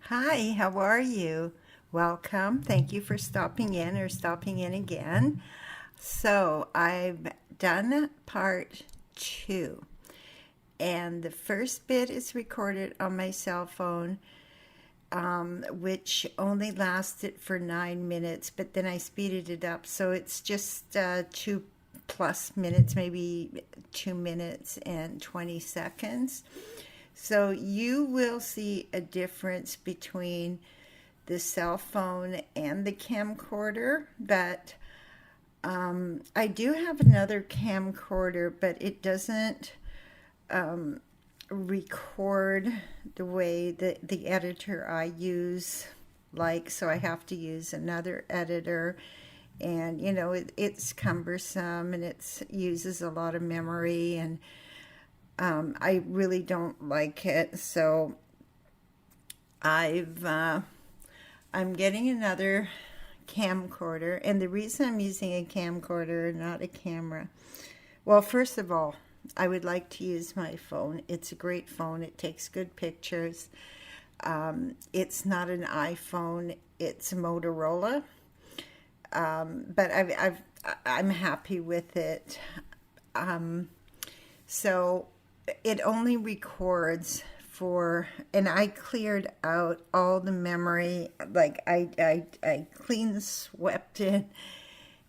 Hi, how are you? Welcome. Thank you for stopping in or stopping in again. So, I've done part two, and the first bit is recorded on my cell phone, which only lasted for 9 minutes, but then I speeded it up. So, it's just 2 plus minutes, maybe 2 minutes and 20 seconds. So you will see a difference between the cell phone and the camcorder, but I do have another camcorder, but it doesn't record the way that the editor I use like, so I have to use another editor. And it's cumbersome and it uses a lot of memory, and I really don't like it. So I've I'm getting another camcorder, and the reason I'm using a camcorder, not a camera. Well, first of all, I would like to use my phone. It's a great phone. It takes good pictures. It's not an iPhone. It's a Motorola. But I'm happy with it. So it only records for, and I cleared out all the memory. Like I clean swept it,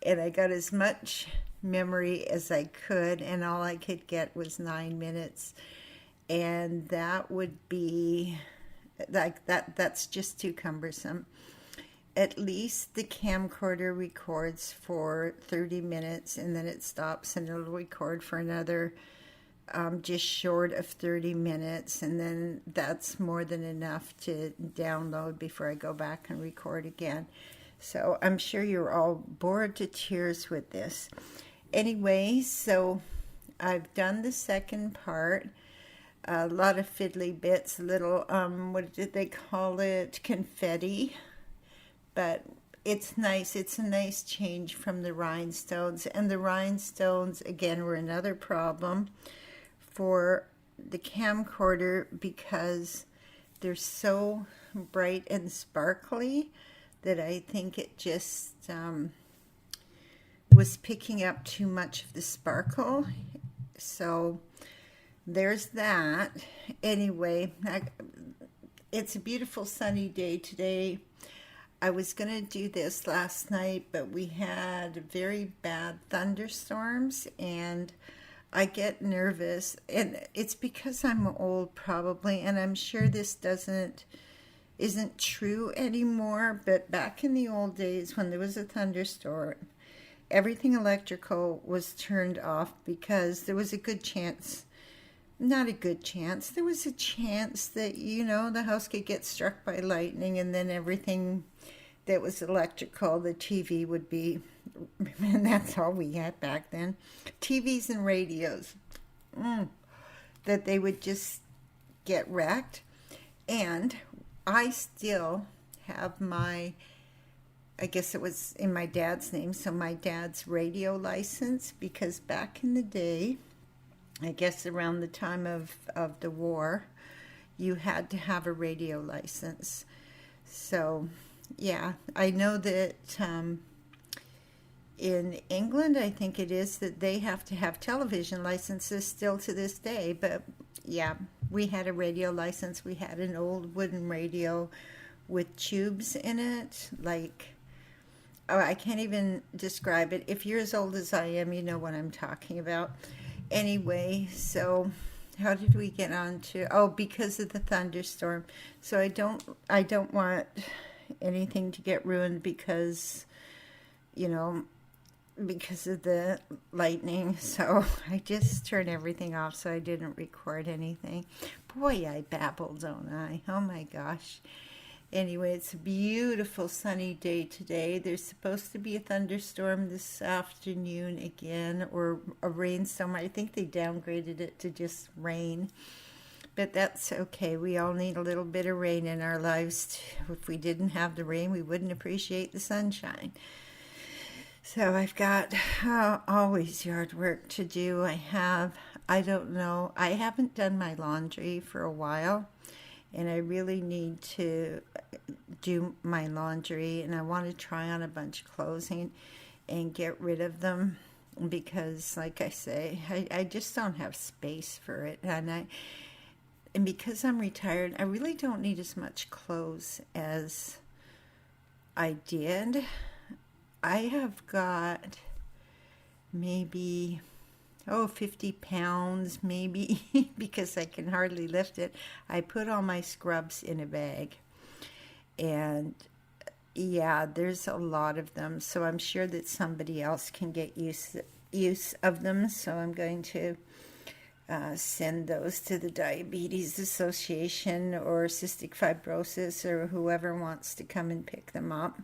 and I got as much memory as I could, and all I could get was 9 minutes. And that would be like that's just too cumbersome. At least the camcorder records for 30 minutes and then it stops, and it'll record for another just short of 30 minutes, and then that's more than enough to download before I go back and record again. So I'm sure you're all bored to tears with this. Anyway, so I've done the second part. A lot of fiddly bits, little, what did they call it? Confetti. But it's nice. It's a nice change from the rhinestones. And the rhinestones, again, were another problem for the camcorder because they're so bright and sparkly that I think it just was picking up too much of the sparkle. So there's that. Anyway, it's a beautiful sunny day today. I was going to do this last night, but we had very bad thunderstorms, and I get nervous, and it's because I'm old probably, and I'm sure this isn't true anymore, but back in the old days when there was a thunderstorm, everything electrical was turned off because there was a good chance, not a good chance, there was a chance that, the house could get struck by lightning, and then everything that was electrical, the TV would be, and that's all we had back then, TVs and radios, that they would just get wrecked. And I still have I guess it was in my dad's name, so my dad's radio license, because back in the day, I guess around the time of the war, you had to have a radio license. So yeah, I know that in England, I think it is that they have to have television licenses still to this day. But yeah, we had a radio license. We had an old wooden radio with tubes in it. Like, oh, I can't even describe it. If you're as old as I am, you know what I'm talking about. Anyway, so how did we get on to? Oh, because of the thunderstorm. So I don't want anything to get ruined because because of the lightning. So I just turned everything off so I didn't record anything. Boy, I babble, don't I? Oh my gosh. Anyway, it's a beautiful sunny day today. There's supposed to be a thunderstorm this afternoon again, or a rainstorm. I think they downgraded it to just rain. But that's okay. We all need a little bit of rain in our lives. If we didn't have the rain, we wouldn't appreciate the sunshine. So I've got always yard work to do. I don't know. I haven't done my laundry for a while. and I really need to do my laundry, and I want to try on a bunch of clothes and get rid of them because, like I say, I just don't have space for it. And because I'm retired, I really don't need as much clothes as I did. I have got maybe 50 pounds maybe because I can hardly lift it. I put all my scrubs in a bag, and yeah, there's a lot of them, so I'm sure that somebody else can get use of them. So I'm going to send those to the Diabetes Association or Cystic Fibrosis or whoever wants to come and pick them up,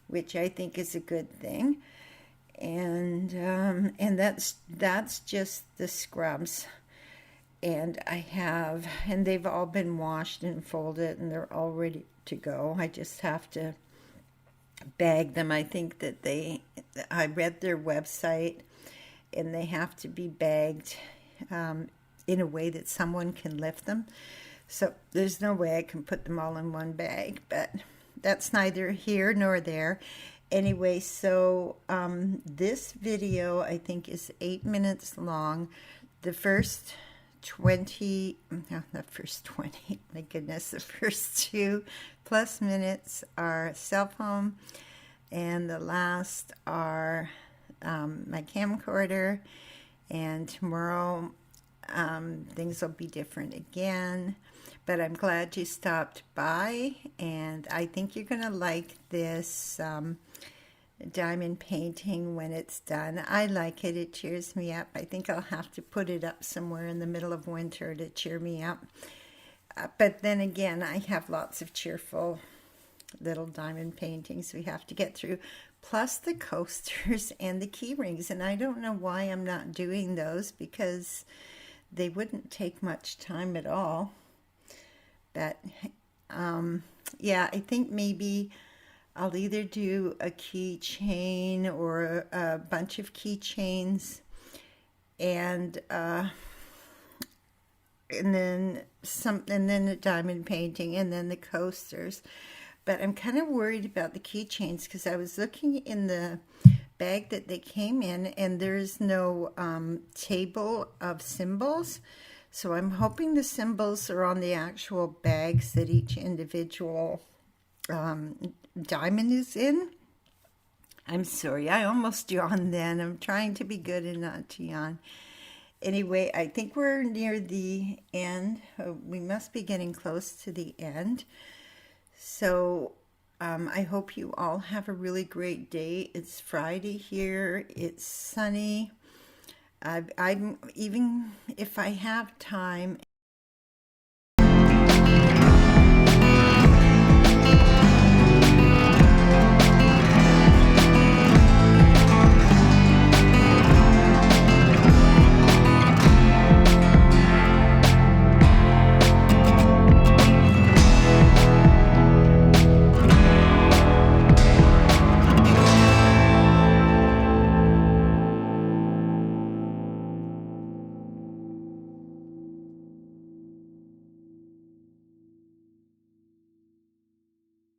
which I think is a good thing. And that's just the scrubs. And and they've all been washed and folded, and they're all ready to go. I just have to bag them. I think that I read their website, and they have to be bagged in a way that someone can lift them. So there's no way I can put them all in one bag, but that's neither here nor there. Anyway, so this video I think is 8 minutes long. The first 20, my goodness, the first 2+ minutes are cell phone, and the last are my camcorder. And tomorrow things will be different again, but I'm glad you stopped by, and I think you're gonna like this diamond painting when it's done. I like it. It cheers me up. I think I'll have to put it up somewhere in the middle of winter to cheer me up. But then again, I have lots of cheerful little diamond paintings we have to get through, plus the coasters and the key rings. And I don't know why I'm not doing those, because they wouldn't take much time at all. But yeah, I think maybe I'll either do a keychain or a bunch of keychains, and then a diamond painting, and then the coasters. But I'm kind of worried about the keychains because I was looking in the bag that they came in, and there's no table of symbols. So I'm hoping the symbols are on the actual bags that each individual diamond is in. I'm sorry, I almost yawned then. I'm trying to be good and not to yawn. Anyway, I think we're near the end. We must be getting close to the end. So I hope you all have a really great day. It's Friday here. It's sunny. I'm even if I have time